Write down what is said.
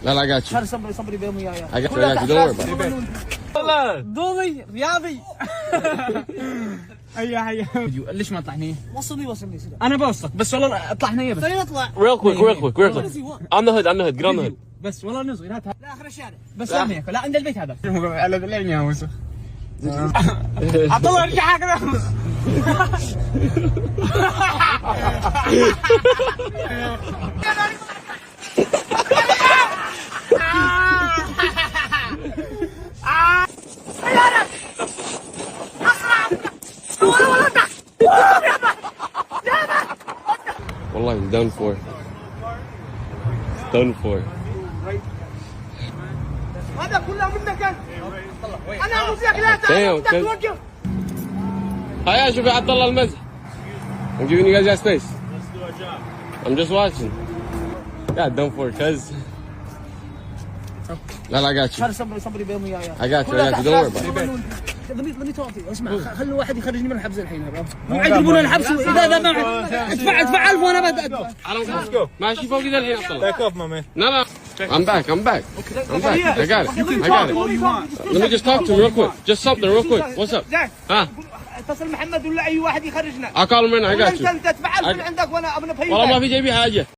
لا لا I got you. صبري بهم وياي. I got you. Don't worry about it. والله ضوضي رياضي. هيا ليش ما طلعني؟ وصلني انا بوصلك بس والله اطلع هنا بس. خلينا نطلع. Real quick. I'm the hood. Get on the hood. بس والله نصغي لا لا اخر الشارع. بس لا عند البيت هذا. على الليل يا وسخ. عبد الله ارجع هكذا. والله I'm done for. Done for. هذا كله منك انت. انا اقول لك لا Damn. توقف. هيا شوف يا عبد الله المزح. I'm giving you guys that space. I'm just watching. Yeah, done for cuz. لا I got you. صبري بهم وياي. I got you. Don't worry about it. ضمني توقف. اسمع خلوا واحد يخرجني من الحبس الحين. مو يقلبون الحبس اذا ما ادفع 1000 وانا بدفع. ماشي فوق ذا الحين اطلع. Back off, my man. No. I'm back. I got it. Let me just talk to him real quick. Just something real quick. What's up? ها. اتصل محمد ولا اي واحد يخرجنا. I'll call him right now. I got you. انت تدفع 1000 من عندك وانا ابن بهيك. والله ما في جيبي حاجة.